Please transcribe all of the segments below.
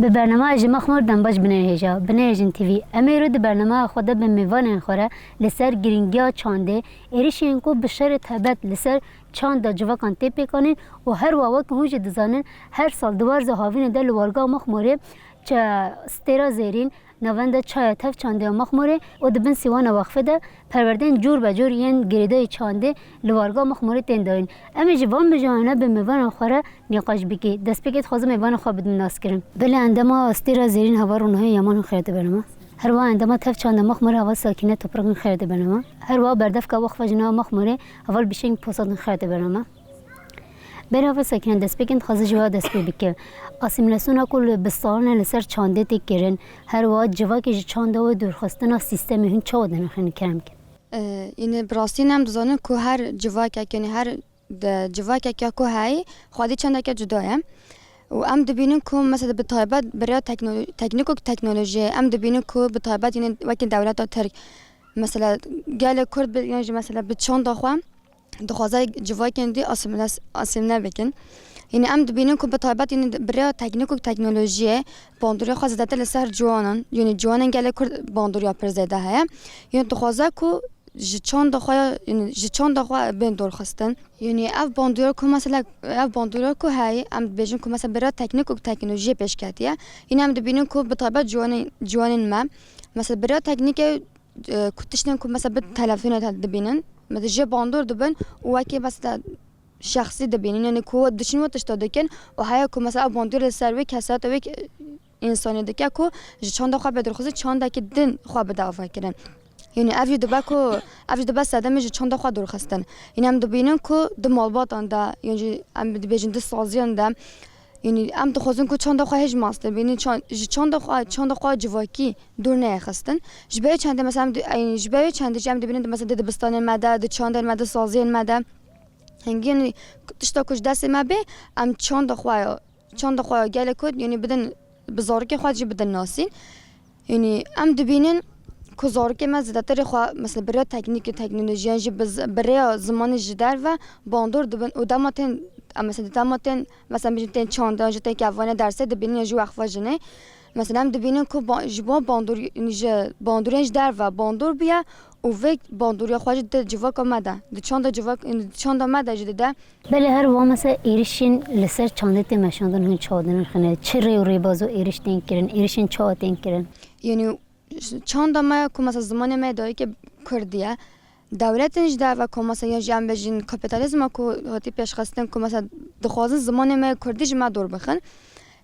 به برنامه جمع خمر دنباش بنهیجا بنهیجن تیوی امیر د برنامه خود به میوان خوره لسر گرینگیا چانده ایریشین کو بشر تبت لسر چاند جوکان تیپ کنین و هر واقع که هوج دزانن هر سال دوار زهاوین دل وارگا مخموره چه استرا زیرین نوند چای تف چانده مخموره و دبن سیوان وقفه ده پروردن جور به جور ین گریده چانده لوارگا مخموره تین دارین اما جوان بجانه به میوان خوره نیقاش بکی دست بکید خواه میوان خواه بدون ناس کرن بله اندما استرا زیرین هوا رو نهای یمان خیرده برنامه هر وا اندما تف چانده مخموره هوا ساکینه توپرگن خیرده برنامه هر وا بردف که وقفه جنا مخموره اول بشین پوسادن خیرده برنامه برای ساکن دست بکن خواهد جواب دست بکن آسیمیلاسیون کل بستان لسر چانده تکرن هر وقت جواب که چانده و درخواستن سیستم هن چه ودن خیلی کرم کن. این براستی نم دزانم که هر جواب که هر جواب که های خواهی چنده که جدایم و ام دبینیم که مثلا به طایبات برای تکنیک و تکنولوژی ام دبینیم که به طایبات یعنی وقتی دولت ترک مثلا گل کرد یعنی مثلا به چند خوام دخوازه جوای کندی آسیمنه بکن یعنی ام دبینیم که به طایبات یعنی برای تکنیک و تکنولوژی باندوری خواست داده لسر جوانان یعنی جوانان گله کرد باندوری پرزیده هست یعنی دخوازه که جچان دخواه بین درخواستن یعنی اف باندوری که مثلا اف باندوری که های ام بیشتر که مثلا برای تکنیک و تکنولوژی پیش کردیه یعنی ام دبینیم که به طایبات جوانان ما مثلا برای تکنیک کتشتن که مثلا به تلفن دبینن مثلا جه باندور دبن و که مثلا شخصی دبینن یعنی که دشین و تشتاده کن و هیا که مثلا باندور سروی کسات و یک انسانی دکه که چند خواب بدرخواسته چند که دن خواب دعوا کردن یعنی افجی دبا ساده میشه چند خواب درخواستن یعنی هم دبینن که دمالبات آنده یعنی هم بیشتر دستازیان ده یعنی ام دخوازن که چند خواه هج ماسته بینی چند خواه جواکی دور نیاخستن جبه چند مثلا جبه چند جام دبینن مثلا دبستان ماده چند ماده سازی ماده هنگی یعنی تشتا کش دست ما به ام چند خواه گله کد یعنی بدن بزارک خواه جی بدن ناسین یعنی ام دبینن که زارک ما زیادتر خواه مثلا برای تکنولوژی یعنی برای زمان جدار و باندور دبن و داماتن مثلا داماتن مثلا بیشتر چند جته که اوانه درسه دبینن جو اخواجنه مثلا هم دبینن که جوا باندورینج در و باندور بیا و وقت باندوری خواجه ده جواب آمده چند آمده جده بله هر وقت مثلا ایرشین لسر چنده تماشاندن هن چادرن خنده چه ری بازو ایرش تین کرن ایرشین چاد تین کرن یعنی چند ما که مثلا زمان ما دایی که کردیه دولتش در و که مثلا یا جنب بجین کاپیتالیسم که هاتی پیش خواستن که مثلا دخوازن زمان ما کردیش ما دور بخن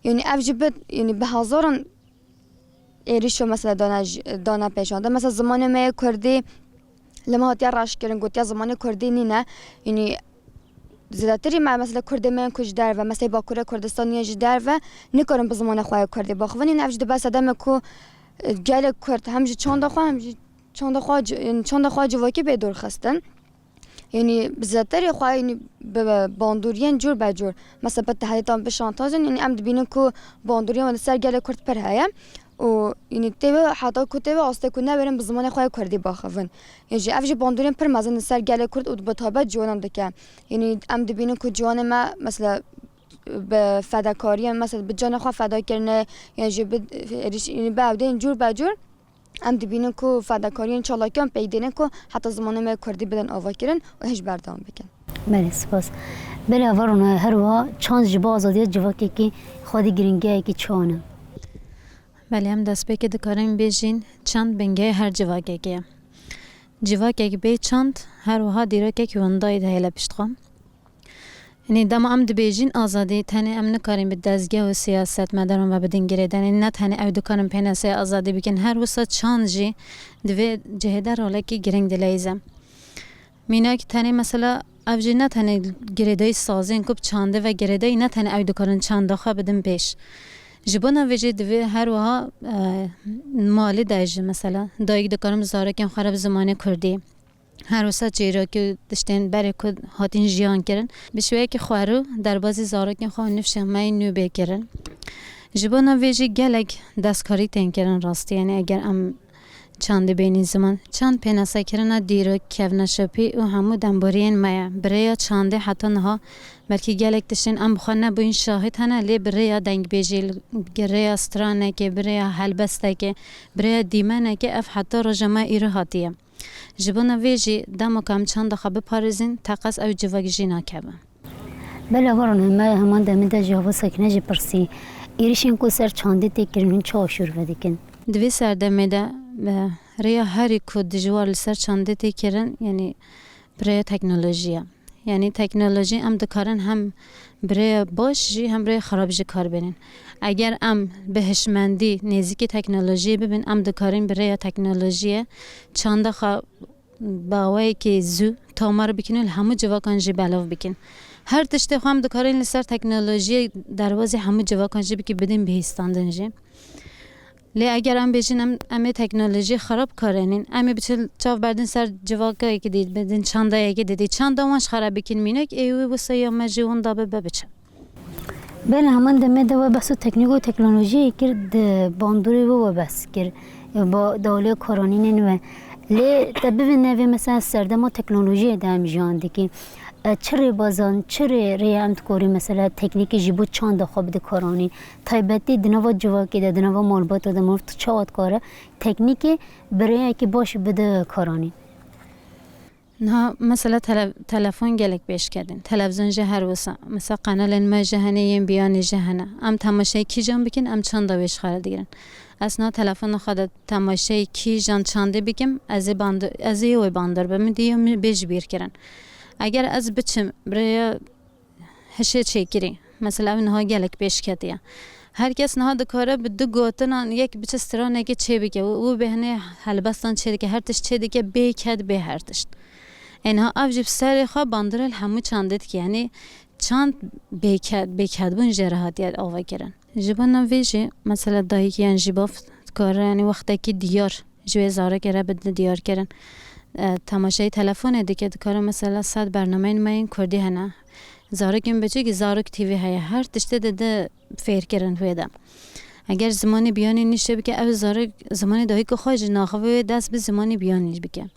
یعنی افجبت یعنی به هزاران ایریشو مثلا دانه پیشانده مثلا زمان ما کردی لما هاتی راش کردن گوتی زمان کردی نه یعنی زیادتری ما مثلا کردی من کج در و مثلا باکوره کردستانی جدر و نکارم به زمان خواه کردی باخوانی نفجد بس آدم که گل کرد همچه چند خواه جواکی به دور خستن یعنی زیادتری خواه یعنی به باندوریان جور به جور مثلا به تحلیتان به شانتازن یعنی ام دبینن که باندوریان سر گل کرد پر هایم و یعنی تیوه حتی که تیوه آسته کنه بریم به زمان خواه کردی باخوون یعنی افجی باندوریان پر مزن سر گل کرد و به طابت جوانم دکه یعنی ام دبینن که جوان ما مثلا به فداکاری مثلا به جان خواه فدا کردن یعنی به عوده اینجور به جور ام دبینن که فداکاری چالاکیان پیدینن که حتی زمان ما کردی بدن آوا کردن و هیچ بردام بکن. بله سپاس. بله آورون هر وقت چند جبا آزادی جواکی که خودی گرینگی که چونه. بله هم دست به که دکارم بیشین چند بنگه هر جواکی که جواکی که بی چند هر وقت دیره که وندای دهیل پشتم. یعنی دم ام دبیجین آزادی تنی ام نکاریم به دزگه و سیاست مدارم و بدین گریدن نه تنی او دکارم پیناسه آزادی بکن هر وسط چانجی دوی جهده روله کی گرینگ دلیزم مینا که تنی مثلا اوجی نه تنی گریدای سازین کب چانده و گریدای نه تنی او دکارن چانده خواه بدن پیش جبونا ویجی دوی هر وها مالی دایج مثلا دایگ دکارم زارکم خراب زمانه کردی هر وسط جیرا که دشتن برای کد هاتین جیان کرن بشویه که خوارو در بازی زارکم خواه نفشه مای نو بکرن جبونا ویجی گلگ دستکاری تین کرن راستی یعنی اگر ام چند بینی زمان چند پیناسا کرنا دیرو کفنا شپی و همو دنبارین مایا برای چنده حتی نها بلکه گلک تشین ام بخوانه بوین شاهد هنه لی برای دنگ بیجیل برای استرانه که برای حلبسته که برای دیمنه که اف حتی رجمه ایرو هاتیه جبونا ویجی دمو کم چند خبه پارزین تقص او جواگ جینا کبه بله وارن همه همان دمیده جواب سکنه جی پرسی ایریشین کو سر چانده تکرین چه آشور بدکن دوی سردمه ده ریا هری کد جوار لسر چنده تکرن یعنی برای تکنولوژیا یعنی تکنولوژی ام دکارن هم برای باش جی هم برای خراب جی کار بینن اگر ام بهشمندی نزدیک تکنولوژی ببین ام دکارن برای تکنولوژی چنده خوا باوی که زو تامار بکنن همو جواکان جی بلاو بکن هر تشته خواهم دکارن لسر تکنولوژی دروازی همو جواکان جی بکی بدین بهستاندن جی لی اگر ام بیشین ام تکنولوژی خراب کارنین ام بیشتر چاو بردن سر جواکایی که دید بدن چندایی که دیدی چند وانش خراب بکن مینک ایوی وسایل مجیون دابه ببچه بله همان دمه دو بحث تکنیک و تکنولوژی کرد باندوری و بس کرد با دوله کارانی نوه لی تبی نوی مثلا سردما تکنولوژی دام جاندی که چرا بازان چرا ریامت کوری مثلا تکنیک جیبو چند خواب د کارانی تایبتی دنوا جواکی ده دنوا مالبات ده مفت چاد کاره تکنیک برای که باش بده کارانی نه مثلا تلفن گلک بیش کردن تلویزیون جهر وسا مثلا قنال ما جهنه یم بیان جهنه ام تماشای کی جان بکن ام چند دویش خرد دیگرن اصلا تلفن خود تماشای کی جان چنده بکم از باند از یه باندار بهم دیو بیش بیر کردن اگر از بچم برای هشه چیکری مثلا اونها گلک بیش کردیه هر کس نه دکاره به دو گوتن یک بچه استرانه که چه بگه و بهنه حلبستان چه دیگه هر تش چه دیگه بیکد به هر تش اینها اوجب سر خواه باندرل همو چندت که یعنی چند بیکد بون جراحتیت آوا کرن جبان ویجی مثلا دایی که یعنی جبافت کاره یعنی وقتی که دیار جوی زاره کره بده دیار کرن تماشای تلفن دیگه دکاره مثلا 100 برنامه این کردی هنه زاره کم بچه که زاره که تیوی هیا هر تشته ده فیر کرن ویده اگر زمانی بیانی نیشه بکه او زاره زمانی دایی که خواهج ناخواه دست به زمانی بیانی بکه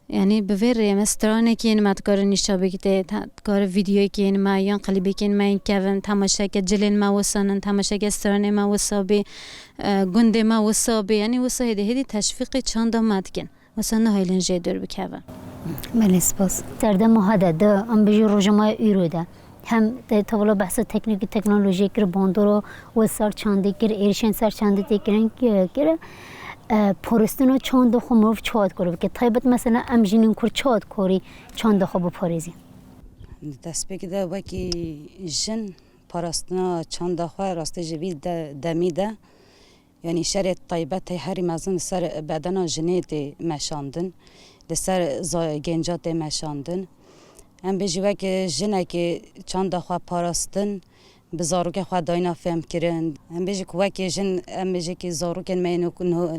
یعنی بویر مسترانه که این متکار نیشا بگیده کار ویدیویی که این ما یا قلیبی که این ما این کردن تماشا که جلین ما وسانن تماشا که استرانه ما وسابی گنده ما وسابی یعنی وسا هدی تشویق چند آمد کن وسان هایلن جدور بکوه بله سپاس درده مهده ده ام بجی روزمای ایروده هم توالا بحث تکنیک تکنولوژی کر باندورو و سر چنده کر ایرشن سر چنده تکرن کر پرستونو چند خو مروف چاد کاره که طیبت مثلا امجینین کور چاد کاری چند خو بپاریزی دست بگیده وکی جن پرستونا چند خو راسته جوی دمیده یعنی شرط طیبت هری مزن سر بدن جنیت مشاندن لسر گنجات مشاندن هم بجی وکی جنه که چند خو پرستن بزارو که خود داینا فهم کردن هم بیشی که جن هم بیشی که زارو که مینو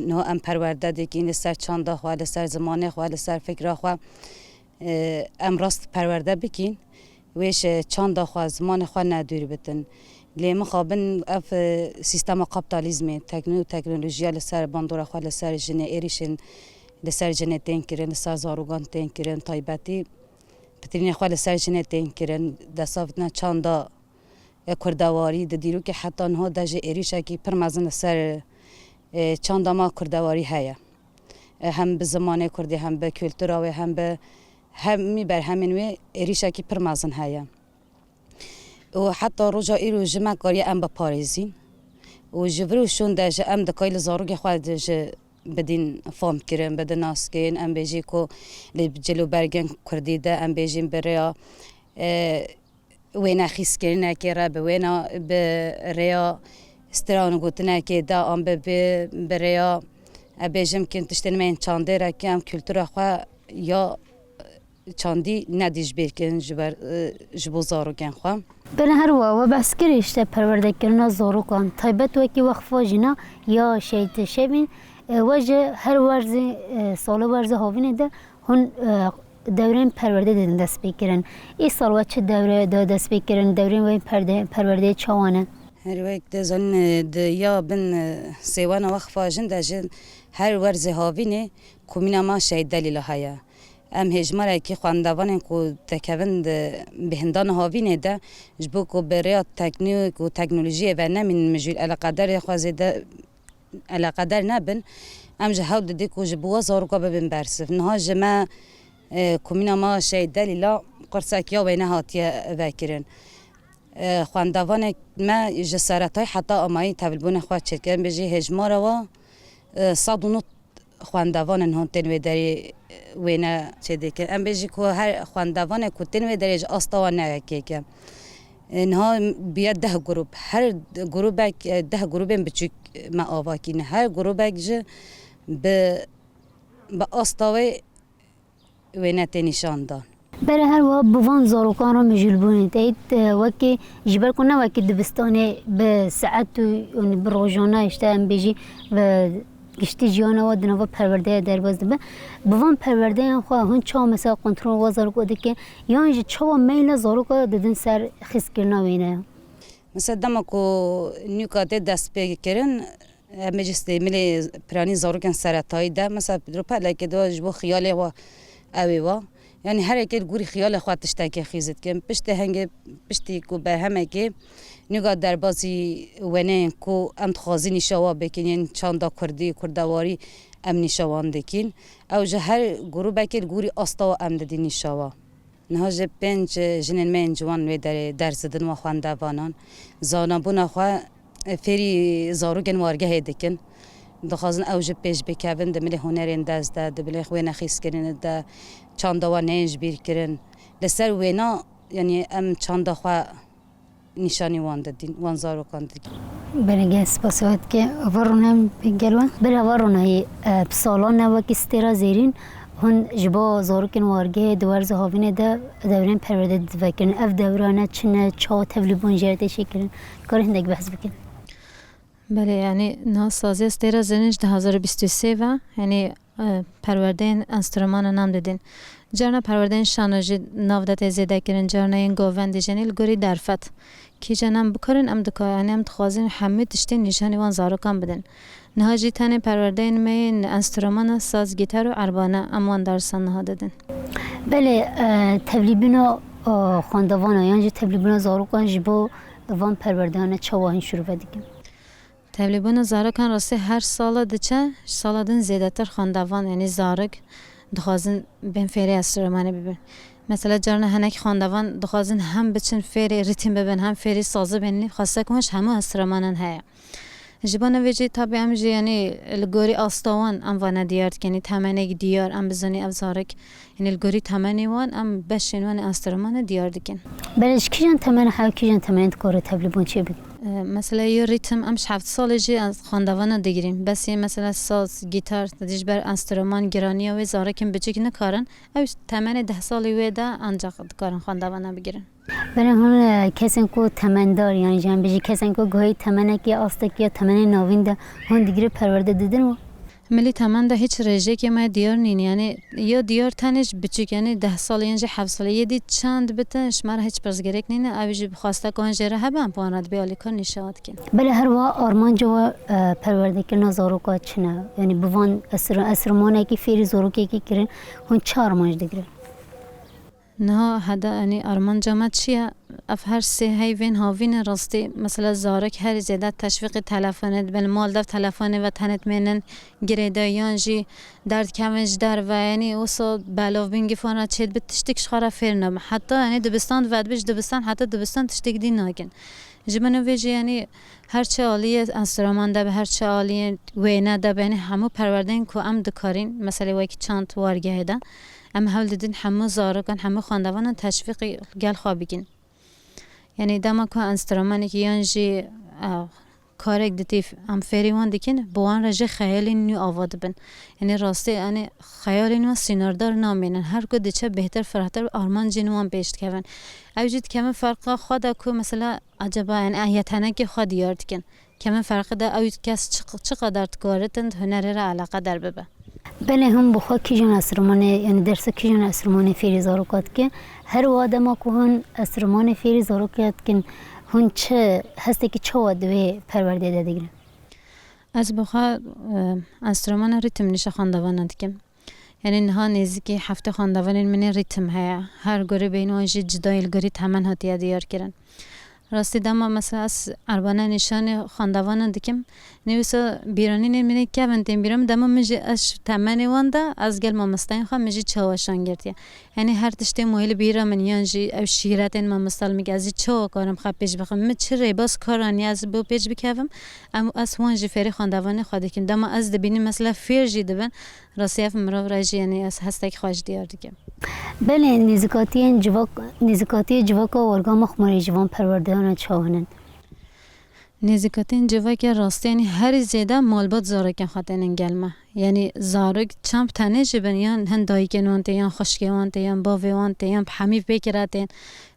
نه ام پرورده دیگه لسر چند خوا لسر زمانه خوا لسر فکر خوا ام راست پرورده بکین ویش چند خوا زمان خوا نداری بتن لیم خابن اف سیستم کاپیتالیسم تکنولوژیا لسر باندورا خوا لسر جن ایریشن لسر جن تین کردن لسر زاروگان تین کردن تایبتی پترین خوا لسر جن تین کردن دستافتنا چند کردواری دیرو که حتی آنها دژ ایریشه که پرمزن سر چند ما کردواری هیا هم به زمانه کردی هم به کلتور و هم به همی بر همین و ایریشه که پرمزن هیا و حتی رجا ایرو جمع کاری ام به پاریزین و جبروشون دژ ام دکایل زاروگ خود دژ بدین فهم کردن بدن ناسکین ام بیجی کو جلو برگن کردی ده ام بیجیم بریا وینا خیس کردن که را به وینا به ریا استران گوتنه که دا آن به ریا بیشم که تشتن من چنده را که ام کلتور خوا یا چاندی ندیش بیرکن جبو زاروکن خواه بله هر و بس کریشته پرورده کردن زاروکان تایبت وکی وقت واجینا یا شیت شبین وجه هر ورز سال ورز هاوینه ده هون دورین پرورده دیدن دست بکرن ای سال و چه دوره دست بکرن دورین و پرورده چوانه هر وقت زن یا بن سیوان وقت فاجن داشن هر ورز هاوینه کمینا ما شهید دلیل هایا ام هجماره که خواندوان کو تکوند بهندان هاوینه ده جبو کو برای تکنیک و تکنولوژی و نمین مجول علاقدار خوازده علاقدار نبن ام جهود دی کو جبو زارو ببن برسف نها جما کمینا ما شهید دلیلا قرصکیا و نهاتیه وکرن خواندوان ما جسارتای حتی امایی تبلبون خواد چکن بجی هجماره و صادونوت خواندوان هون تنوی داری وینا چه دیگه ام بیشی که هر خواندوان که تنوی داری آستوان نگه که اینها بیاد 10 گروه هر گروه 10 گروه بچوک ما آواکین هر گروه جه به آستوی وینا تنیشان دان بله هر و بوان زاروکان را مجول بونید اید وکی جبر کنه وکی دبستانه به ساعت و بروجانه اشته ام بیشی و گشتی جیانه و دنوا پرورده در باز دبه بوان پرورده هم خواه هون چا مثلا کنترل و زاروکو دکه یا اینجا چا میل زاروکو دادن سر خیس کرنا وینه مثلا دما کو نیوکاته دست بگیرن مجلسی ملی پرانی زاروکن سرطایی ده مثلا درو پله که دو جبو خیاله و اوی و یعنی هر یک گوری خیال خودش تاکی خیزد که پشتی کو به همه که نگاه در بازی ونه کو ام تخازی نشوا بکنین چاندا کردی کردواری ام نشوان دکین او جه هر گروه بکر گوری آستا و ام دادی نشوا نه جه 5 جنین من جوان و در زدن و خوانده بانان زانبون خواه فری زاروگن وارگه دکن دخوازن او جه پیش بکوین دملی هنرین دست ده دبلی خوی نخیس کرن ده چاندا و نینج بیر کرن لسر وینا یعنی ام چاندا خواه نشانی وان دادین وان زارو کاندید. بله سپاسیات که ورونم بگلوان بله ورونایی بسالان وکی استرا زیرین هن جبا زارکن وارگه دوار زهاوینه ده دورین پرورده دفکرن اف دورانه چنه چا تبلیبون جرده شکرن کاری هندگ بحث بکن بله یعنی ناسازی استرا زیرینش 2023 و یعنی پرورده انسترومان نام دادین جرنا پروردن شانوجی نافدت زیاده کردن جرنا این گووند جنیل گوری درفت کی جنم بکرن ام دکایانه ام تخوازین همه تشتی نشانی وان زاروکان بدن نهاجی تنه پروردن مین انسترومان ساز گیتار و عربانه امان درسان نها دادن بله تبلیبینا خواندوانا یعنی تبلیبینا زاروکان جبو وان پروردن چواهین شروع بدیم تبلیبینا زاروکان راسته هر سال دچه سالادن زیاده تر خواندوان یعنی زارک دخوازن بین فری استرامانه ببین مثلا جارنا هنک خواندوان دخوازن هم بچن فری ریتم ببین هم فری سازه بینی خواسته کنش همه استرامانن هیا جبانه ویجی طبعا هم جی یعنی الگوری آستوان ام وانه دیارد کنی تمنه دیار ام بزنی افزارک یعنی الگوری تمنی وان ام بشین وان استرامانه دیارد کن بلش کیجان تمنه ها کیجان تمنه کار تبلیغون چی بگی مثلا یه ریتم امش 7 سال جی از خواندوان دیگریم بس یه مثلا ساز گیتار دیش بر انسترومان گرانی و زارکم بچک نکارن او تمنه 10 سالی ویدا انجا کارن خواندوان بگیرن برای هون کسان کو تمندار یعنی جان بجی کسان کو گوی تمنه کی آستکی تمنه نوین ده هون دیگری پرورده دیدن و ملی تمنده هیچ رژه که ما دیار نین یعنی یا دیار تنش بچیک یعنی 10 سال یعنی 7 سال یه دی چند بتنش مرا هیچ پرزگرک نینه اویج بخواسته کن جره هم پاند بیالی کن نشاد کن بله هر وا آرمان جو پرورده که نزارو کا چنه یعنی بوان اسرمانه کی فری زارو کی کرن هون 4 ماج دیگری نه هدا یعنی آرمان جامعه چیه اف هر سه هیوین هاوین راستی مثلا زارک هر زیاده تشویق تلفنت بل مال دف تلفن و تنت منن گریدایان جی درد کمج در و یعنی اوسو بلاو بینگی فانا چید بتشتک شخارا فرنم حتی یعنی دبستان ود بج دبستان حتی دبستان تشتک دی ناگن جمنو ویجی یعنی هر چه عالیه انسترامان ده به هر چه عالیه وینه ده به یعنی همو پروردن کو ام دکارین مثلا وکی چند وارگه ده ام حال دیدن همه زارکان همه خواندوانان تشویق گل خوابیگین یعنی دما که انسترامانی که یانجی کارک دتیف ام فریوان دکن بوان رج خیال نیو آواد بن یعنی راستی یعنی خیال نیو سیناردار نامینن هر کو دچه بهتر فراتر آرمان جنوان پیشت کردن اوجد کم فرق خود کو مثلا عجبا یعنی اهیتانه که خود یارد کن کم فرق ده اوید کس چقدر کارتند هنر را علاقه در ببه بله هم بخوا کی جان اسرمانه یعنی درس کی جان اسرمانه فیری زاروکات که هر واده ما که هن اسرمانه فیری زاروکات کن هن چه هسته که چه واده پرورده ده دیگه از بخوا انسترومان ریتم نشه خواندوان دکم یعنی نه نزدیکی هفته خواندوان من ریتم هیا هر گوره بین آنجی جدایل گوری تمن هاتیه دیار کردن راستی دما مثلا از اربانه نشان خواندوان دکم نیوسا بیرانی نمی‌نی که بنتیم بیرم دما مجی اش تمنی واندا از گل ما مستین خواهم مجی چهوشان گرتیه یعنی هر تشتی مویل بیرم من یانجی او شیرت این ما مستال میگه ازی چه کارم خب پیش بخم من چه ریباس کارانی از بو پیش بکوم اما از وانجی فری خواندوان خواده کن دما از دبینی مثلا فیرجی دبن راستی اف مرا راجی یعنی از هستک خواج دیار دیگه بله نزیکاتی جواک و ارگام خماری جوان پروردهان چاونن نزیکاتین جواک راستی یعنی هر زیاده مالبات زارک خاطرن گلمه یعنی زارک چند تنه جبن یان هندایی کنون تیان خشکوان تیان باویوان تیان حمیف بکراتین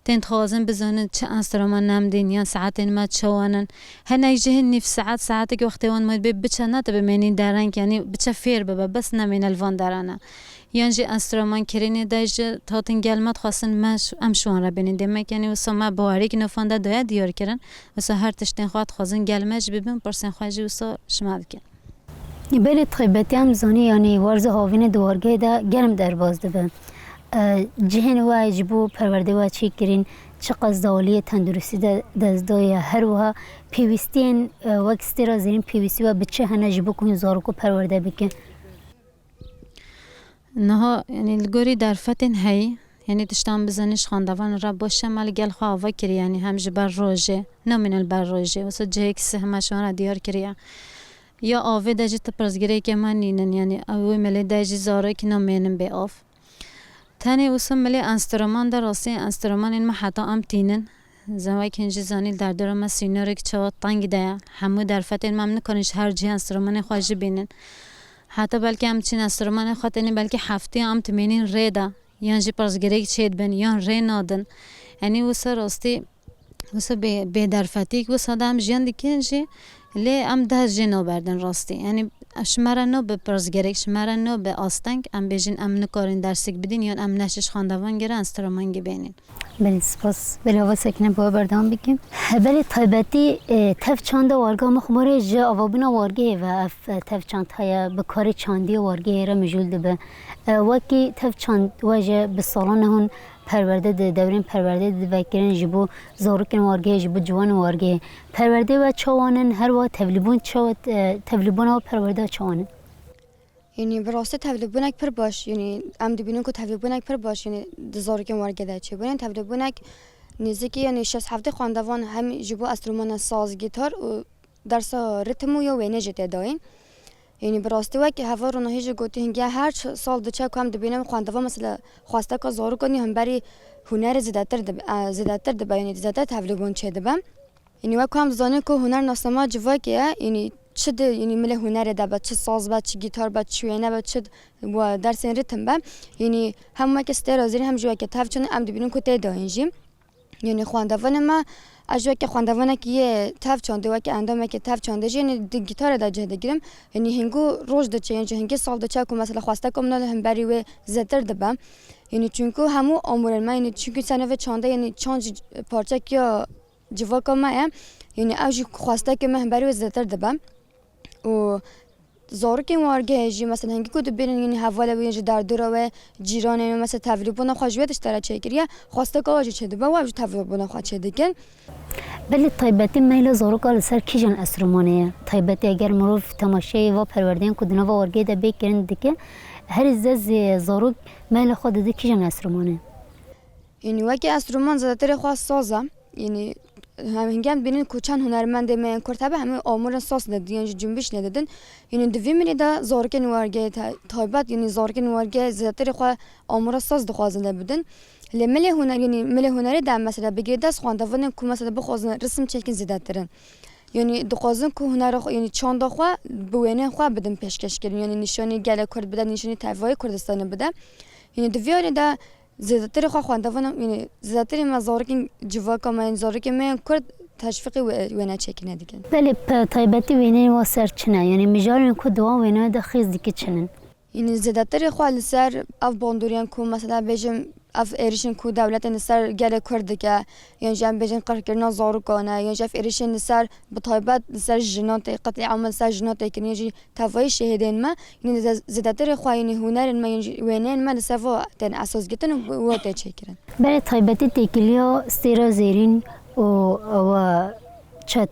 تین خوازن بزنن چه انسترامان نمدین یا ساعتین ما چوانن هنگ جه نیف ساعت که وقتی وان مید بچه نه تبه منین درنگ یعنی بچه فیر ببه بس نمین الوان درانه یعنی انسترامان کرینی دایج تاتین گلمت خواستن مش امشوان را بینید دمک یعنی واسه ما باوری که نفانده داید دیار کردن واسه هر تشتین خواهد خواستن گلمش ببین پرسن خواهی واسه شما بکن بله طیبتی هم زانی یعنی ورز هاوین دوارگه ده گرم در باز ده جهن و اجبو پرورده و چی کرین چقدر زاولی تندرستی دزدای هر و پیوستین وقتی را زین پیوستی و بچه هنه جبو کن زارکو پرورده بکن نه یعنی الگوری در فتن هی یعنی تشتام بزنش خواندوان را باشه مال گل خواهی کری یعنی همش بر روزه نمینال بر روزه واسه جکس همشون را دیار کریه یا آوه داجی تپرزگیری که من نینن یعنی اوه ملی داجی زاره که نمینم به آف تانی واسه ملی انسترامان در راستی انسترامان این ما حتی ام تینن زمانی که اینجا زنی در درم سینوری که چه تنگ ده همو در فتن ممنون کنیش هر جی انسترامان خواهی بینن حتی بلکه همچین انسترامان خاطرنی بلکه هفته هم تمینین ریدا یعنی جی پرزگیری چید بین یا ری نادن یعنی واسه راستی واسه به درفتی واسه آدم جیان دیکنجی لی ام ده جنو بردن راستی یعنی شماره نو به پرزگیری شماره نو به آستنگ ام بیشین ام نکارین درسیک بدین یا ام نشش خواندوان گره انسترامانگی بینین بله سپاس بله آوا سکنه با بردام بگیم بله طیبتی تف چاند وارگا مخماره جا آوابنا وارگه و اف تف چاند های بکاری چاندی وارگه را مجول ده به وکی تف چاند واجه به سالان هون پرورده ده دورین پرورده ده وکرین جبو زارکن وارگه جبو جوان وارگه پرورده و چوانن هر و تبلیبون و پرورده چوانن یعنی براسته تبلیبونک پر باش یعنی ام دبینون که تبلیبونک پر باش یعنی دزارکن وارگه ده چه بودن تبلیبونک نزدیکی یعنی 6 هفته خواندوان هم جبو استرومان ساز گیتار و درس ریتمو یا وینه جته داین یعنی براسته وقتی هوا رو نهیج گوتی هنگی هر سال دچار کم دبینم خواندوان مثلا خواسته که زارو کنی هم بری هنر زیادتر دب یعنی زیادتر تبلیغون چه دبم یعنی وقتی هم زانه که هنر ناسما جوا که یعنی چه یعنی مله هنر دب چه ساز با چه گیتار با چه وینه با چه و درس ریتم با یعنی هم وقتی استرازی هم جوا که تف چون ام دبینم که تداینجیم یعنی خواندوان ما اجوا که خواندوانه که یه تف چانده و که اندامه که تف چانده جی یعنی گیتار دا جهده گیرم یعنی هنگو روز دچه یعنی هنگی سال دچه که مثلا خواسته کم نه هم بری و زدتر دبم یعنی چونکو همو آمور ما یعنی چونکو سنوه چانده یعنی چانج پارچه که جوا کم یعنی اوجی خواسته که من بری و زدتر دبم و زارو که وارگه جی مثلا هنگی که ببینن یعنی حواله ویژه در دورا و جیران مثلا تبلیغون خواجویتش ترا چه کریه خواسته که آجی چه دبا و اوج تبلیغون خواج چه دیگن بله طیبتی میل زارو کال سر کیجان اسرمانه طیبتی اگر مروف تماشای و پروردن کدنا و وارگه ده بکرن دیگه هر از زارو میل خود ده کیجان اسرمانه یعنی وقتی اسرمان زیادتر خواست سازم یعنی همینگام ببینن کوچان هنرمند من کرتبه همه آمور ساز ندیدن جنبش ندیدن یعنی دوی منی دا زارک نوارگه تایبات یعنی زارک نوارگه زیادتر خوا آمور ساز دخوازنده بودن لمل هنر یعنی مل هنری دم مثلا بگیر دست خواندوان کو مثلا بخوازن رسم چکین زیادترن یعنی دخوازن که هنر خو یعنی چند خو بوینه خو بدن پیشکش کردن یعنی نشانی گله کرد بده نشانی تایوای کردستان بده یعنی دویاری دا زیادتر خو خواندوانم یعنی زیادتر مزارکین جواکا من زارک من کرد تشویقی وینا چکنه دیگه بله تایبەتی وێنەی وا سەر چنە یعنی میژارێن کو دوان وێنە دە خێز دیکە چنن یعنی زیادتر خو لسر اف باندوریان کو مثلا بجم اف ایریشن کو دولت نسر گله کرد که یعنی جام بجن قرکرنا زاروکانه یعنی جف ایریشن نسر بطایبت نسر جنات قطع عمل سر جنات که یعنی توای شهیدین ما یعنی زیادتر خو یعنی هنر ما یعنی وینن ما نسر تن اساس گتن و ته چکرن بله تایبەتی تێکیلیا ستێرە زێرین و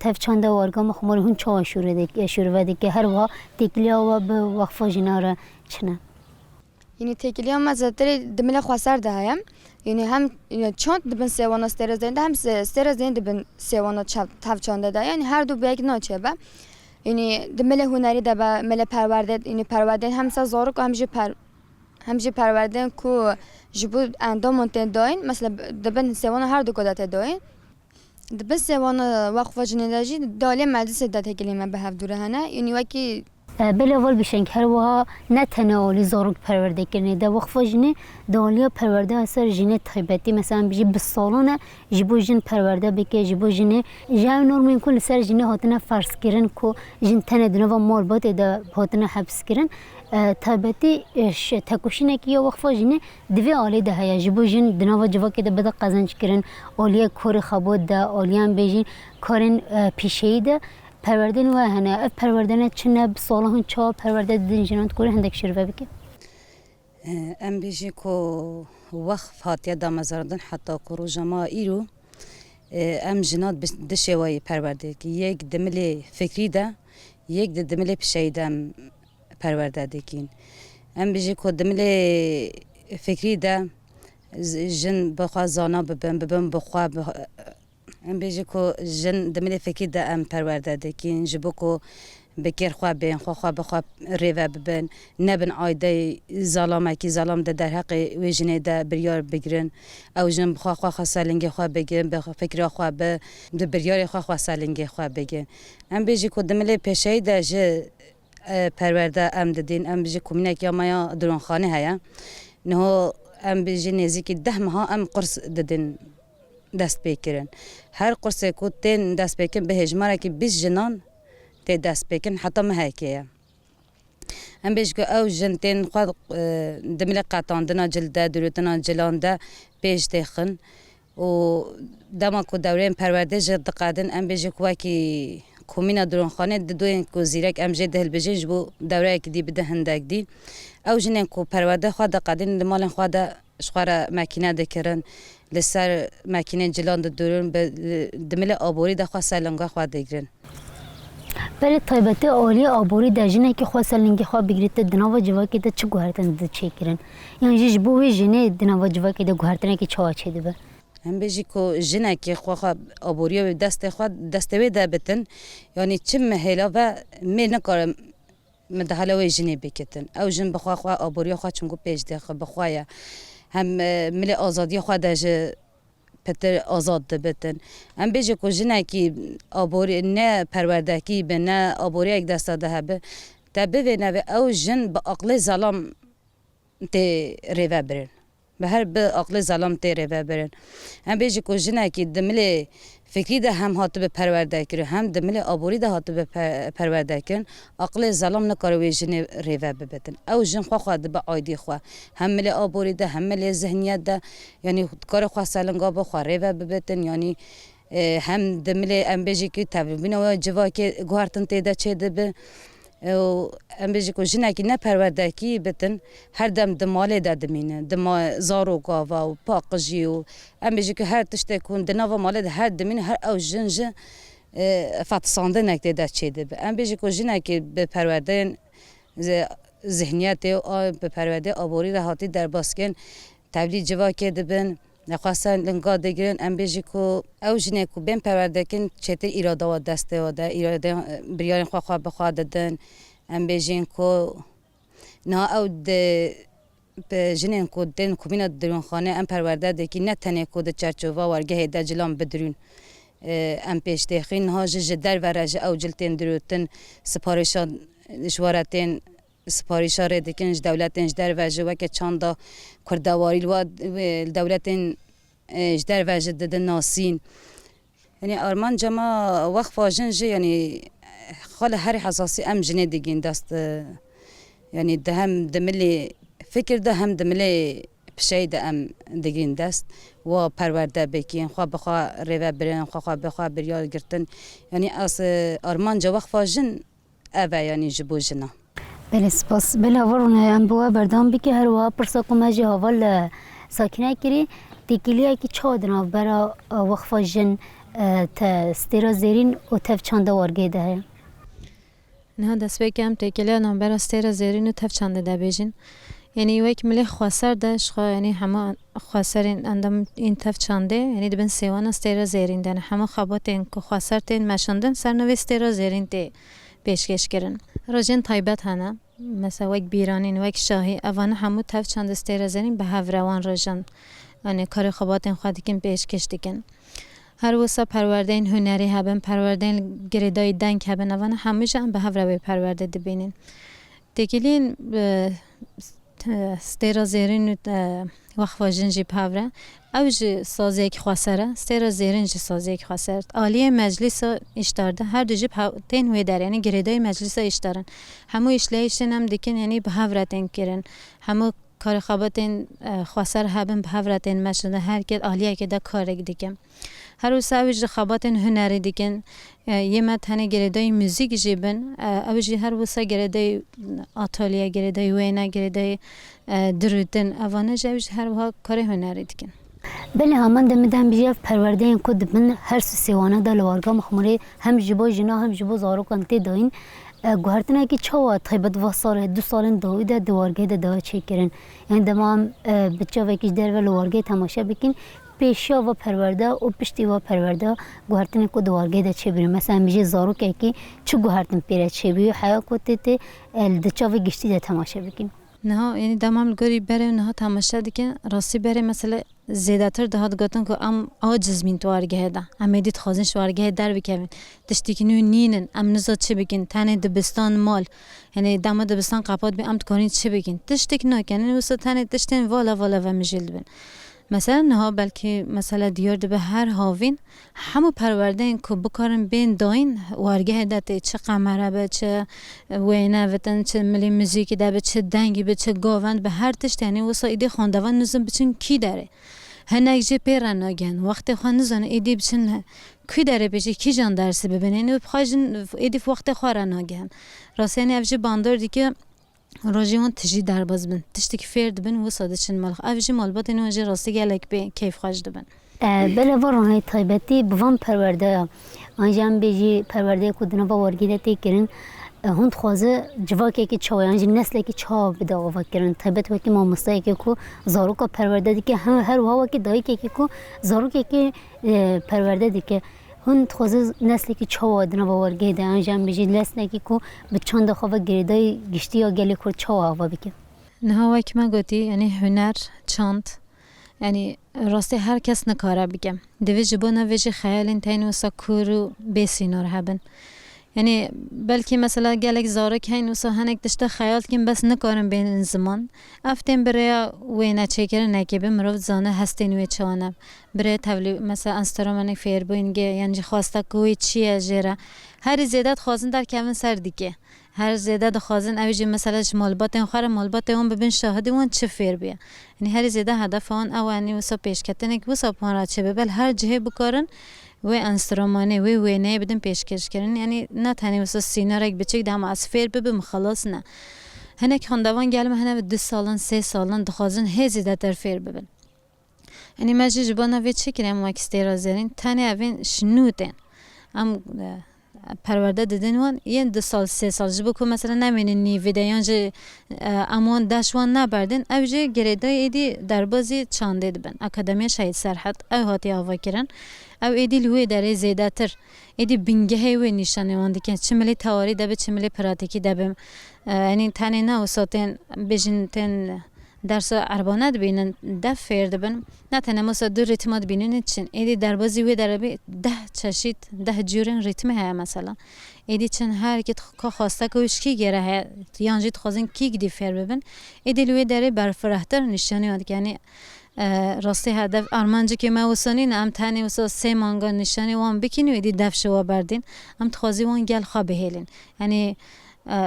تف چند وارگام خماری هون چه شوره دیگه هر وا تێکیلیا و به وقفا جناره چنه یعنی تکیلی هم زیادتر دمل خواستر دهیم یعنی هم چند دبن سوانه استرز دهند هم استرز دهند دبن سوانه تف چند ده یعنی هر دو بیگ ناچه با یعنی دمل هنری ده با مل پرورده یعنی پرورده هم سازارو که همچه پرورده کو جبود اندام منتن داین مثلا دبن سوانه هر دو کدات داین دبن سوانه وقفه جنیداجی دالی مجلس ده تکیلی من به هف دوره هنه یعنی وکی بله اول بیشن که هر وها نه تناولی زاروک پرورده کرنه ده وقفا جنه دالیا پرورده اثر جنه تایبەتی مثلا بیجی بسالانه جبو جن پرورده بکه جبو جنه جاو نورمین کل سر جنه هاتنه فرس کرن کو جن تنه دنه و مال باته ده هاتنه حبس کرن تایبەتی تکوشینه که یا وقفا جنه دوی آلی ده هیا جبو جن دنه و جوا که ده بده قزنج کرن آلیا کار خبود ده آلیان بیجین کارن پیشهی ده پروردن و هنه پروردن چنه بسالهون چه پرورده دین جنات کوره هندک شروع بکه ام بیجی کو وقف هاتیه دامزاردن حتی کرو جما ایرو ام جنات دشوایی پرورده که یک دمل فکری ده یک دمل پیشهی ده پرورده دکین ام بیجی کو دمل فکری ده جن بخوا زانا ببن بخوا ام بیجی کو جن دمل فکری ده ام پرورده دکین جبو کو بکر خواه بین خواه بخواه ریوه ببین نبن آیده ظلامه که ظلام ده در حق ویجنه ده بریار بگیرن او جن خواه سالنگی خواه بگیرن به فکر خواه به بریار خواه سالنگی خواه بگیرن ام بیجی کو دمل پیشه ده جه پرورده ام ددین ام بیجی کومینک یا مایا درون خانه هیا نه ام بیجی نزدیک 10 ماه ام قرص ددین دست بکرن هر قرص کو تن دست بکن به هجماره که 20 جنان تی دست بکن حتی مهکیه هم بیش که او جنتین خود دمیل قطعاندنا جلده دروتنا جلانده پیش دیخن و دما که دورین پرورده جد قادن هم بیش که وکی کومینا درون خانه دوین که زیرک ام جد هل بجنج بو دوره که دی بده هندک دی او جنین که پرورده خود قادن دمال خود شخوار مکینه دکرن لسر مکینه جلان درون دمیل آبوری ده خواه سلنگاه خود دگرن بله تایبەتی عالی آبوری در جنه که خواه سلنگی خواه بگیرید دنا و جوا که ده چه گوهرتن ده چه کرن یعنی جیش بوی جنه دنا و جوا که ده گوهرتنه که چه چه ده هم بیشی که جنه که خواه آبوری و دسته ده بتن یعنی چه مهلا و می نکارم مدهلا و جنه بکتن او جن بخواه آبوری خواه چونگو پیش ده خواه بخواه هم مل آزادی خواه ده پتر آزاد دبتن ام بیچه کو جنه کی آبوری نه پرورده کی به نه آبوری یک دست ده به تبه و نه او جن با عقل ظلام تی ریوه برن به هر به عقل ظلام تی ریوه برن ام بیچه کو جنه کی دمل فکری ده هم هات به پرورده کرد هم دمل آبوری ده هات به پرورده کن عقل ظلام نکاره و جن ریوه ببتن او جن خواه ده با عایدی خواه هم مل آبوری ده هم مل ذهنیت ده یعنی کار خواه سالنگا بخواه ریوه ببتن یعنی هم دمل ام بیجی که تبربین و جوا که گوهرتن تیده چه ده به ام بیجی که جنه که نه پرورده کی بتن هر دم دماله ده دمینه دم زارو گاوا و پاقجی و ام بیجی که هر تشته کن دناوا ماله ده هر دمینه هر او جنج فتصانده نکته ده چه ده ام بیجی که جنه که به پرورده ذهنیت و به پرورده آبوری راحتی در باسکن تبلیغ جوا که دبن نخواستن لنگا دگرن ام بیجی که او جنه که بین پرورده کن چطور ایراده و دسته و ده ایراده بریارن خواه بخواه دادن ام بیجین که نه او ده به جنین که دن کمینا درون خانه ام پرورده ده که نه تنه که ده چرچووا ورگه ده جلام بدرون ام پیش تخین ها جدر و رج او جلتین دروتن سپارشان جوارتین سپارشا را دکنج دولتین جدر و جوا که چاندا کردواری الواد دولتین جدر و جدد ناسین یعنی آرمان جما وقت فاجن جه یعنی خال هر حساسی ام جنه دیگین دست یعنی ده هم دملی فکر ده هم دملی بشی ده ام دیگین دست و پرورده بکین خواه بخواه ریوه برین خواه بخواه بریال گرتن یعنی از آرمان جا وقت فاجن اوه یعنی جبو جنا بله سپاس بله ورونه ام بوا بردام بی که هر وها پرسا کمجی هاول ساکنه کری تکیلیه که چه دنا برا وقفا جن استیرا زیرین و تف چانده وارگه ده نه دست بکم تکیلیه نامبر استیرا زیرین و تف چانده ده بیجین یعنی وک ملی خواصر داشت خوا یعنی همه خواصرین اندام این تف چانده یعنی دبن سیوان استیرا زیرین دن همه خاباتین که خواصر تین مشاندن سرنوی استیرا زیرین تی پیشکش کردن راجن تایبت هنه مثلا وک بیرانین وک شاهی اوان همو تف چند استیرا زیرین به هفروان راجن یعنی کار خاباتین خواهدی کن پیشکش دیکن هر وسا پروردین هنری هبن پروردین گریدای دنگ هبن اوان همیشه هم به هفروی پرورده دبینین تکیلین استیرا زیرین وقت واجن جی پاوره او جی سازه یک خواستره استیرا زیرین جی سازه یک خواستره عالیه مجلس اشتارده هر دو جی تین وی در یعنی گریدای مجلس اشتارن همو اشلیشن هم دیکن یعنی به هفرتین کرن همو کار خوابتین خواستر هبن به هفرتین مشنده هر کد عالیه که دا کارک دیکن هر وسا او جی خوابتین هنری دیکن یه متنه گریدای موزیک جیبن او جی هر وسا گریدای آتالیه گریدای وینا گریدای درودن اوانه جوش هر وها کار هنری دیکن بله همان دمیدم بیجاف پرورده این کد من هر سیوانه دا لوارگا مخموری هم جبا جنا هم جبا زارو کنتی داین گوهرتنه که چوا طیبت و سال 2 سال دویده دوارگه دا چه کرن یعنی دمام بچه وکیش در و لوارگه تماشا بکن پیشا و پرورده و پشتی و پرورده گوهرتنه که دوارگه دا چه بریم مثلا میشه زارو که چه گوهرتن پیره چه بیو حیا کتی دچا و گشتی دا تماشا بکن نه یعنی دمام گوری بره نه تماشا دیکن راستی بره مثلا زیادتر دهات گفتن که ام عاجز مین تو وارگه ده ام دیت خازنش وارگه در بکن تشتی که نینن ام نزاد چه بکن تنه دبستان مال یعنی دم دبستان قپات بی ام تکانی چه بکن تشتی که نه کنن وسط تنه تشتین والا و میجلد بن مثلا نه بلکه مثلا دیار به هر هاوین همو پرورده این که بکارن بین داین وارگه داته چه قمره به چه وینه وطن چه ملی موزیکی ده به چه دنگی به چه گاوند به هر تشت یعنی واسه ایده خواندوان نزن بچن کی داره هنگ جه پیرن ناگن وقت خوان نزن ایده بچن کی داره بچه کی جان درسی ببینه اینو بخواجن ایده وقت خواره ناگن راسته یعنی افجه باندار دی که راجعون تجی درباز بن تشتی که فرد بن و سادشن مال افجی مالبات اینو اجی راستی گلک به کیف خواجد بن بله ورانه طیبتی بوام پرورده آنجام بیجی پرورده کدنا با وارگیده تی کرن هند خوازه جواکی که چای آنجی نسلی که چا بده آوا کرن طیبت وکی ما مستایی که کو زارو کا پرورده دی که هر وها وکی دایی که کو زارو که پرورده دی که هند خوازه نسلی که چا وادنا با وارگیده آنجام بیجی نسلی که کو به چند خواه گریدای گشتی یا گلی کور چا آوا بکه نه وکی ما گوتی یعنی هنر چند یعنی راستی هر کس نکاره بگم دوی جبونه ویجی خیالین تین وسا کورو بیسینار هبن یعنی بلکه مثلا گلک زاره کین وسا هنک دشته خیال کن بس نکارم بین زمان افتیم برای وینا چکر نکیبه مروف زانه هستین وی چانم برای تولی مثلا انسترامانک فیر بوینگه یعنی خواسته کوی چیه جیره هر زیادت خوازن در کمن سر دیگه هر زیاده خازن اویجی مثلا مالبات اون مالبات اون ببین شاهدی اون چه فیر بیه یعنی هر زیاده هدف اون اوانی وسا پیش کتنه که وسا پان را چه ببل هر جهه بکارن و انسترامانه و نه بدن پیشکش کردن یعنی نه تنی وسا سینارک بچک دام از فیر ببم خلاص نه هنک خواندوان گلم هنه 2 سالن 3 سالن دخوازن هزیده تر فیر ببن یعنی مجی جبانه وی چه کریم واکستیرا زرین تنی اوین شنودن ام پرورده دیدن وان یه 2 سال 3 سال جبو که مثلا نمینن نی ویدیان جه امان داشوان نبردن او جه گریده ایدی در بازی چانده دبن اکادمی شهید سرحد او هاتی آوا کرن او ایدی لوی داره زیده تر ایدی بینگه هیوی نشانه وان دیکن چه ملی تاوری دبه چه ملی پراتیکی دبه یعنی تنه نه و ساتن بجن تن درس عربانه دبینن ده فیر دبن نه تنها مثلا دو ریتم دبینن چن ایدی دربازی و دربی ده چشید ده جورن ریتم های مثلا ایدی چن هر کی خواسته کوش کی گره های یانجید خوازن کی گدی فیر ببن ایدی لوی دره برفرهتر نشانی اد یعنی راستی هدف ارمانجی که ما وسانی ام تنی وسا سه مانگا نشانی وان بکینی ایدی دف شوا بردین ام تخوازی وان گل خواب هلین یعنی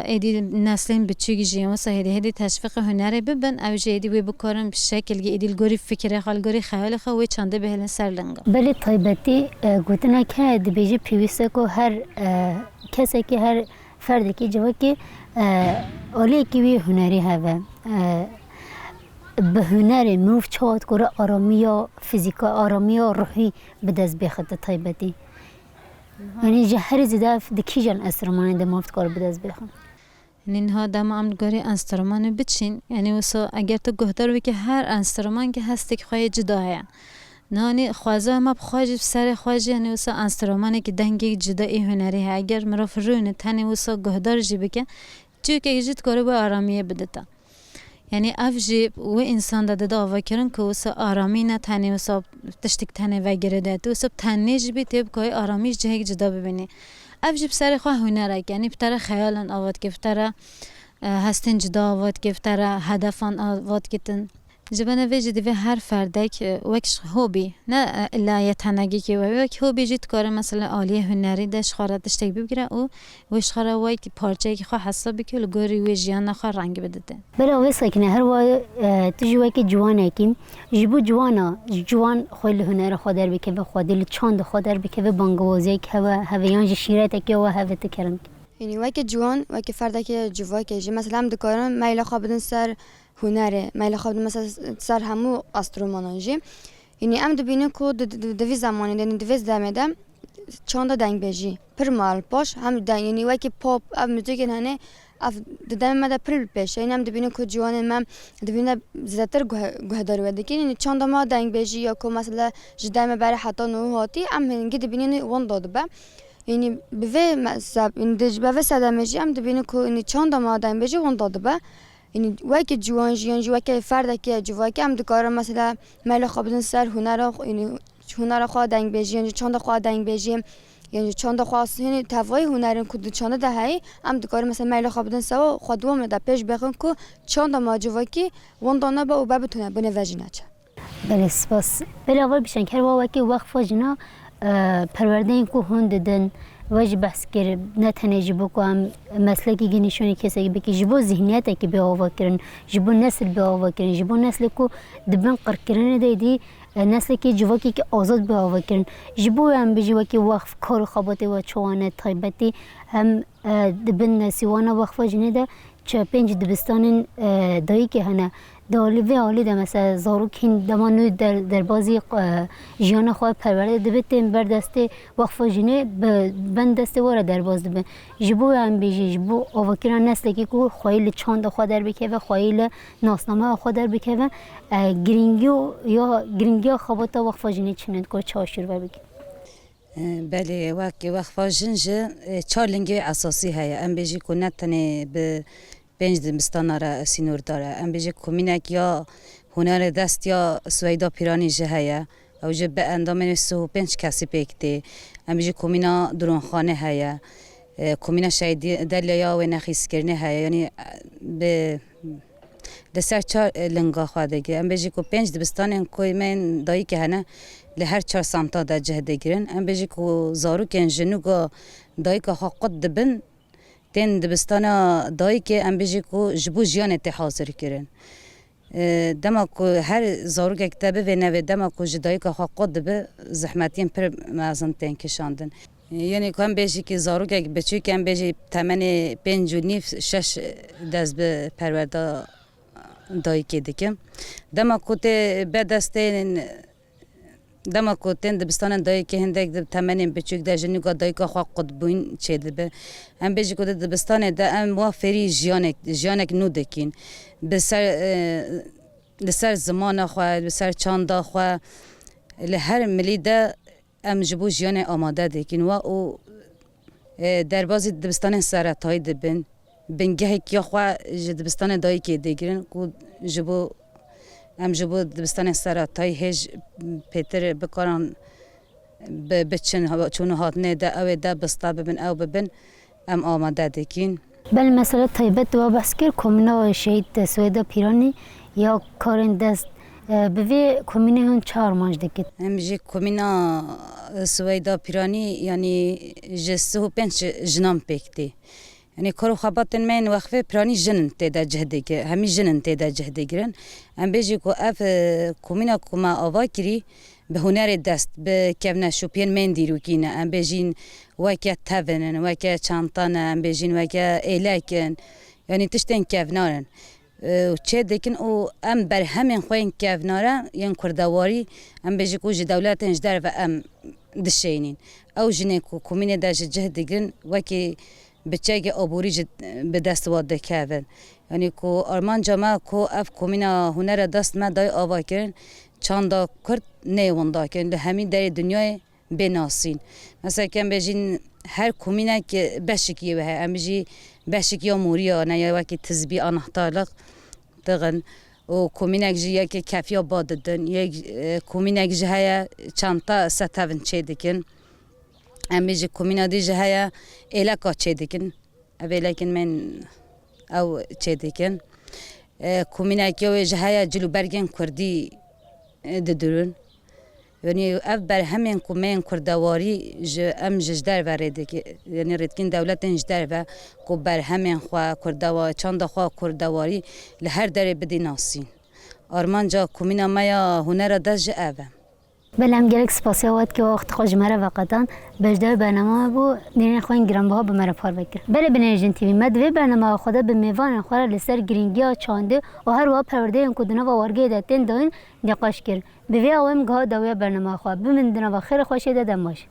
ایدی نسلین بچگی جیم و هدی تشویق هنری ببن اوج ایدی وی بکارن بشکل ایدی الگوری فکر خالگوری خیال خوی چنده به هلن سرلنگا بله طیبتی گوتنا که دبیجی پیوسته کو هر کسی که هر فردی که جوا که عالی کی وی هنری هوا به هنر مروف چات کره آرامی یا فیزیکا آرامی یا روحی به دست بخد طیبتی یعنی جهر زیده دکی جان استرمان ده مفت کار به دست بخم یعنی ها دم گاری انسترومان بچین یعنی واسه اگر تو گهدار بی که هر انسترومان که هستی که خواهی جداه نه خوازه ما بخواهی سر خواهی یعنی واسه انسترومانی که دنگی جدایی هنری ها اگر مراف رونه تنی واسه گهدار جی بکن چون که جد کاری با آرامیه بدتا یعنی افجی و انسان داده دعوا کردن که واسه آرامی نه تنی واسه تشتک تنی وگیره داد واسه تنی جبی تیب که آرامیش جهگ جدا ببینی افجی بسر خواه هنره یعنی بتره خیالن آواد که بتره هستن جدا آواد که بتره هدفان آواد کتن جبنا ویجی دیوی هر فردک وکش هوبی نه الا یتنگی که وک هوبی جیت کار مثلا عالی هنری دش خارد دشتک بگیره او وش خارد وای که پارچه که خواه حسابی که لگوری وی جیان نخواه رنگ بده بله ویسا کنه هر وای تجوی که جوانه کیم جبو جوانا جوان خویل هنر خودر بکه و خودل چاند خودر بکه و بانگوازی که و هویان شیرت که و هویت کرم یعنی وای که جوان وای که فردک جوا که جی مثلا هم دکارن میل خواب بدن سر هنره میل خواب مثلا سر همو استرومانجی یعنی ام دبینه کو دوی زمانی دنی دوی زماده چند دنگ بجی پر مال باش هم دنگ یعنی وقتی پاپ ام موزیک هنه اف ددم مده پر پیش یعنی ام دبینه کو جوان من دبینه زیاتر گهداری وده که یعنی چند ما دنگ بجی یا کو مثلا جدام برای حتی نو هاتی ام هنگی دبینه وان داده با یعنی به مذهب این دجبه صدمجی ام دبینه کو یعنی چند ما دنگ بجی وان داده با یعنی وقتی جوان جیان وقتی فرد که جوان که هم دکار مثلا میل خوابیدن سر هنر یعنی هنر خواه دنگ بجی یعنی چند خواه دنگ بجی یعنی چند خواه یعنی توای هنر کد چند دهی هم دکار مثلا میل خوابیدن سوا خود دوم ده پیش بخون که چند ما جوان که وان دانه با او بتونه بنه وجنه چه بله سپاس بله اول بشن که وقتی وقت جنا پرورده کو هند دن واجب بحث کرد نه تنها جبو کام مسلکی گنیشونی کسی که جبو ذهنیت که به آوا کردن جبو نسل به آوا کردن جبو نسل کو دبن قرار کردن دیدی نسل که جواکی که آزاد به آوا کردن جبو هم به جواکی وقف کار خاباته و چوانه طیبتی هم دبن سیوانه وقف جنیده چه پنج دبستان دایی که هنه دالی و عالی ده مثلا زاروکین دمانو در بازی جیان خواه پرورده دبتیم بر دسته وقف جنه بند دسته واره در باز دبن جبو هم بیجی جبو آواکیران نسل که که خواهیل چاند خواه در بکه و خواهیل ناسنامه خواه در بکه و گرینگی خواباتا وقف جنه چنند که چاشور بر بکه بله وقف جنجه چار لنگی اساسی هیا ام بیجی که نتنه به پنج دبستان را سینور داره ام بیجی کمینک یا هنر دست یا سویدا پیرانی جهیا او جه به اندامن 35 کسی پکته ام بیجی کمینا درونخانه هیا کمینا شهید دلیا و نخیس کرنه هیا یعنی به دسر چار لنگا خواهده ام بیجی که 5 دبستان کوی من دایی که هنه لهر 4 سمتا در جهده گیرن ام بیجی که زارو کن جنوگا دایی که حقوق دبن تن دبستانا دایی که ام بیجی که جبو جیان حاضر کرن دما که هر زارو که کتابه و نوه دما که جدایی که حقوق دبه زحمتین پر معظم تن کشاندن یعنی که ام بیجی که زارو که بچوی که ام بیجی تمن 5.5-6 دست به پرورده دایی که دکم دما که ته به دستین دما کو تند دبستان دایی که هندک تمنین بچوک در جنوگا دایی که خواه قطبین چه دبه ام بیجی که دبستان دا ام وافری جیانک نو دکین بسر زمان خواه بسر چاندا خواه لهر ملی دا ام جبو جیان آماده دکین و او در بازی دبستان سرطایی دبن بنگه که خواه دبستان دایی که دیگرن که جبو ام جبو دبستان سراتای هج پیتر بکارن بچن چون هاتنه ده او ده بستا ببن او ببن ام آماده دکین. بله مثلا تایبت و بحث کرد کمینا شهید سویدا پیرانی یا کارن دست به کمینه هم 4 مانج دکت. هم جی کمینا سویدا پیرانی یعنی جسه و 5 جنام پکتی. یعنی کارو خباتن من وقفه پیرانی جنن تیدا جهدگه همی جنن تیدا جهدگرن. هم بیجی که اف کمینا کما آوا کری به هنر دست به کفنا شوپین من دیرو کینه. هم بیجین وکه تونن وکه چانتانه هم بیجین وکه ایلکن یعنی تشتن کفنارن. و چه دکن او ام بر همین خوین کفناره یعنی کردواری ام بیجی کوچ دولتش در و ام دشینین او جنه کو کمینه داج جهدگرن وکی بچه آبوری به دست واده کردن یعنی کو آرمان جمع کو اف کمینا هنر دست ما دای آوا کردن چاندا کرد نیوندا کردن همین در دنیای بناسین مثلا کم بیجین هر کمینا که بشکیه و هم بیجی بشکی آموریا نه یا وکی تزبی آنهتالق دقن و کمینک جی یک کافیا باددن یک کمینک جی هیا چانتا ستاون چه دکن ام بیجی کمینا دی جی هیا ایلکا چه دکن اولیکن من او چه دکن کمینک یو جی هیا جلو برگن کردی ددرون یعنی اف بر همین کمین کردواری ام جدر ورده که یعنی ردکن دولت جدر و کو بر همین خوا کردواری چند خوا کردواری لهر دره بدی ناسین آرمان جا کمینا مایا هنر دست اوه بله هم گلک سپاسی آواد که وقت خوش مره وقتان بجدار برنامه بو نیرین خوین گرانبه ها به مره پار بکر بله بنیرجن تیوی مدوی برنامه خدا به میوان خوره لسر گرینگی ها چانده و هر وها پرورده این کدونه و وارگه داتین داین نقاش کر بوی آویم گاه داوی برنامه خواه بمندنه و خیر خوشی دادم باش